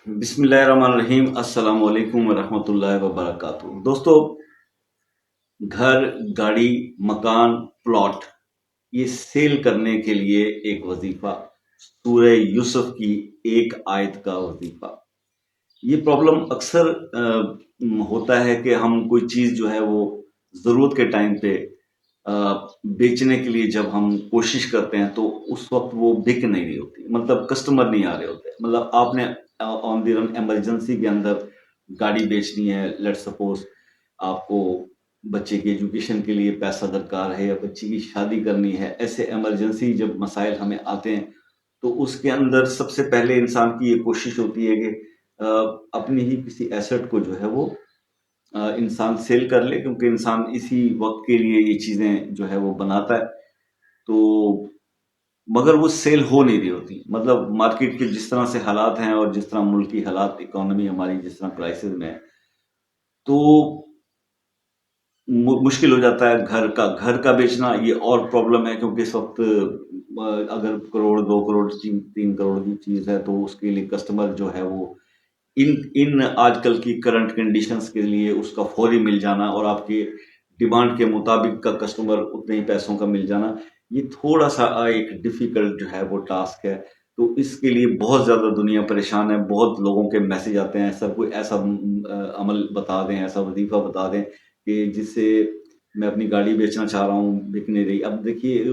بسم اللہ الرحمن الرحیم۔ السلام علیکم ورحمۃ اللہ وبرکاتہ۔ دوستو، گھر، گاڑی، مکان، پلاٹ، یہ سیل کرنے کے لیے ایک وظیفہ، سورہ یوسف کی ایک آیت کا وظیفہ۔ یہ پرابلم اکثر ہوتا ہے کہ ہم کوئی چیز جو ہے وہ ضرورت کے ٹائم پہ بیچنے کے لیے جب ہم کوشش کرتے ہیں تو اس وقت وہ بک نہیں رہی ہوتی، مطلب کسٹمر نہیں آ رہے ہوتے۔ مطلب آپ نے آن دی رن ایمرجنسی کے اندر گاڑی بیچنی ہے، لیٹ سپوز آپ کو بچے کی ایجوکیشن کے لیے پیسہ درکار ہے یا بچی کی شادی کرنی ہے، ایسے ایمرجنسی جب مسائل ہمیں آتے ہیں تو اس کے اندر سب سے پہلے انسان کی یہ کوشش ہوتی ہے کہ اپنی ہی کسی ایسٹ کو جو ہے وہ انسان سیل کر لے، کیونکہ انسان اسی وقت کے لیے یہ چیزیں جو ہے وہ بناتا ہے۔ تو مگر وہ سیل ہو نہیں رہی ہوتی، مطلب مارکیٹ کے جس طرح سے حالات ہیں اور جس طرح ملکی حالات، اکانومی ہماری جس طرح کرائسس میں ہے، تو مشکل ہو جاتا ہے گھر کا بیچنا۔ یہ اور پرابلم ہے کیونکہ اس وقت اگر کروڑ، 2 کروڑ، 3 کروڑ کی چیز ہے تو اس کے لیے کسٹمر جو ہے وہ ان آج کل کی کرنٹ کنڈیشنز کے لیے اس کا فوری مل جانا اور آپ کے ڈیمانڈ کے مطابق کا کسٹمر اتنے ہی پیسوں کا مل جانا، یہ تھوڑا سا ایک ڈیفیکلٹ جو ہے وہ ٹاسک ہے۔ تو اس کے لیے بہت زیادہ دنیا پریشان ہے، بہت لوگوں کے میسج آتے ہیں، سب کوئی ایسا عمل بتا دیں، ایسا وظیفہ بتا دیں کہ جس سے میں اپنی گاڑی بیچنا چاہ رہا ہوں، بک نہیں رہی۔ اب دیکھیے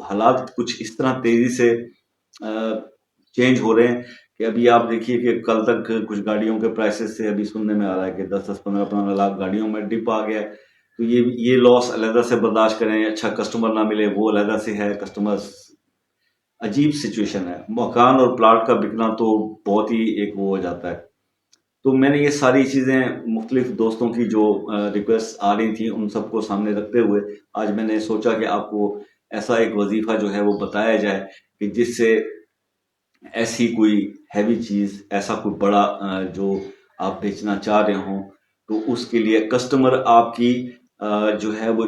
حالات کچھ اس طرح تیزی سے چینج ہو رہے ہیں کہ ابھی آپ دیکھیے کہ کل تک کچھ گاڑیوں کے پرائسز سے ابھی سننے میں آ رہا ہے کہ 10 15 لاکھ گاڑیوں میں ڈپ آ گیا ہے۔ تو یہ لاس علیحدہ سے برداشت کریں، اچھا کسٹمر نہ ملے وہ علیحدہ سے ہے، کسٹمر عجیب سچویشن ہے۔ مکان اور پلاٹ کا بکنا تو بہت ہی ایک وہ ہو جاتا ہے۔ تو میں نے یہ ساری چیزیں مختلف دوستوں کی جو ریکویسٹ آ رہی تھیں ان سب کو سامنے رکھتے ہوئے آج میں نے سوچا کہ آپ کو ایسا ایک وظیفہ جو ہے وہ بتایا جائے کہ جس سے ایسی کوئی ہیوی چیز، ایسا کوئی بڑا جو آپ بیچنا چاہ رہے ہوں تو اس کے لیے کسٹمر آپ کی جو ہے وہ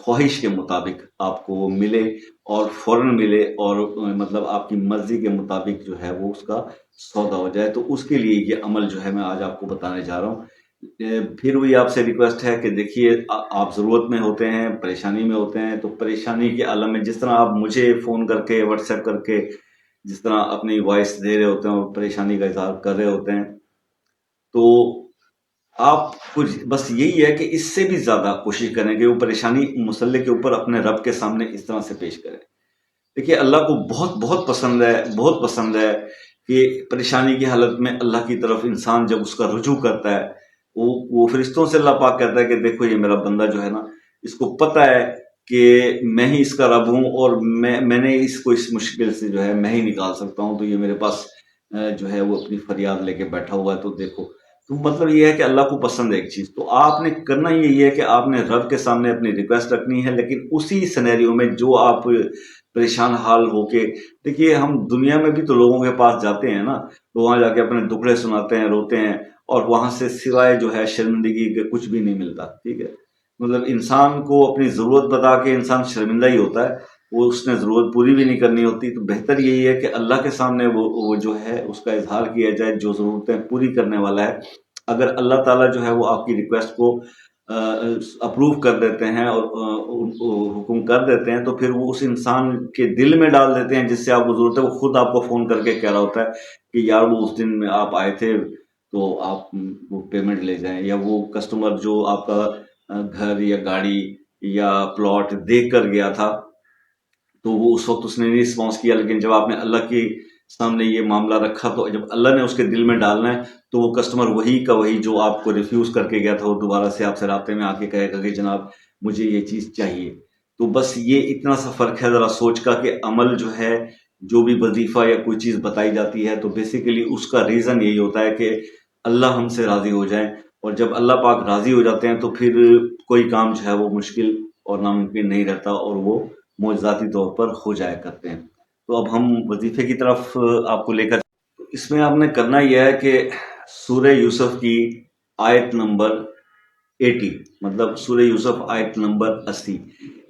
خواہش کے مطابق آپ کو ملے اور فوراً ملے، اور مطلب آپ کی مرضی کے مطابق جو ہے وہ اس کا سودا ہو جائے۔ تو اس کے لیے یہ عمل جو ہے میں آج آپ کو بتانے جا رہا ہوں۔ پھر وہی آپ سے ریکویسٹ ہے کہ دیکھیے آپ ضرورت میں ہوتے ہیں، پریشانی میں ہوتے ہیں، تو پریشانی کے عالم میں جس طرح آپ مجھے فون کر کے، واٹس ایپ کر کے جس طرح اپنی وائس دے رہے ہوتے ہیں اور پریشانی کا اظہار کر رہے ہوتے ہیں، تو آپ کچھ بس یہی ہے کہ اس سے بھی زیادہ کوشش کریں کہ وہ پریشانی مسئلے کے اوپر اپنے رب کے سامنے اس طرح سے پیش کریں۔ دیکھیے اللہ کو بہت بہت پسند ہے، بہت پسند ہے کہ پریشانی کی حالت میں اللہ کی طرف انسان جب اس کا رجوع کرتا ہے، وہ فرشتوں سے اللہ پاک کہتا ہے کہ دیکھو یہ میرا بندہ جو ہے نا، اس کو پتہ ہے کہ میں ہی اس کا رب ہوں اور میں نے اس کو اس مشکل سے جو ہے میں ہی نکال سکتا ہوں، تو یہ میرے پاس جو ہے وہ اپنی فریاد لے کے بیٹھا ہوا ہے، تو دیکھو۔ تو مطلب یہ ہے کہ اللہ کو پسند ہے ایک چیز، تو آپ نے کرنا یہی ہے کہ آپ نے رب کے سامنے اپنی ریکویسٹ رکھنی ہے، لیکن اسی سینیریو میں جو آپ پریشان حال ہو کے، دیکھیے ہم دنیا میں بھی تو لوگوں کے پاس جاتے ہیں نا، تو وہاں جا کے اپنے دکھڑے سناتے ہیں، روتے ہیں، اور وہاں سے سوائے جو ہے شرمندگی کے کچھ بھی نہیں ملتا، ٹھیک ہے۔ مطلب انسان کو اپنی ضرورت بتا کے انسان شرمندہ ہی ہوتا ہے، وہ اس نے ضرورت پوری بھی نہیں کرنی ہوتی۔ تو بہتر یہی ہے کہ اللہ کے سامنے وہ جو ہے اس کا اظہار کیا جائے، جو ضرورتیں پوری کرنے والا ہے۔ اگر اللہ تعالیٰ جو ہے وہ آپ کی ریکویسٹ کو اپروو کر دیتے ہیں اور حکم کر دیتے ہیں، تو پھر وہ اس انسان کے دل میں ڈال دیتے ہیں جس سے آپ کو ضرورت ہے، وہ خود آپ کو فون کر کے کہہ رہا ہوتا ہے کہ یار وہ اس دن میں آپ آئے تھے تو آپ وہ پیمنٹ لے جائیں، یا وہ کسٹمر جو آپ کا گھر یا گاڑی یا پلاٹ دیکھ کر گیا تھا تو وہ اس وقت اس نے نہیں رسپانس کیا، لیکن جب آپ نے اللہ کے سامنے یہ معاملہ رکھا تو جب اللہ نے اس کے دل میں ڈالنا ہے تو وہ کسٹمر وہی کا وہی جو آپ کو ریفیوز کر کے گیا تھا، وہ دوبارہ سے آپ سے رابطے میں آ کے کہے گا کہ جناب مجھے یہ چیز چاہیے۔ تو بس یہ اتنا سا فرق ہے ذرا سوچ کا، کہ عمل جو ہے، جو بھی وظیفہ یا کوئی چیز بتائی جاتی ہے تو بیسیکلی اس کا ریزن یہی ہوتا ہے کہ اللہ ہم سے راضی ہو جائیں، اور جب اللہ پاک راضی ہو جاتے ہیں تو پھر کوئی کام جو ہے وہ مشکل اور ناممکن نہیں رہتا، اور وہ معجزاتی طور پر ہو جایا کرتے ہیں۔ تو اب ہم وظیفے کی طرف آپ کو لے کر، اس میں آپ نے کرنا یہ ہے کہ سورہ یوسف کی آیت نمبر 80، مطلب سورہ یوسف آیت نمبر 80،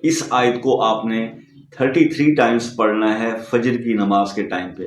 اس آیت کو آپ نے 33 ٹائمز پڑھنا ہے فجر کی نماز کے ٹائم پہ۔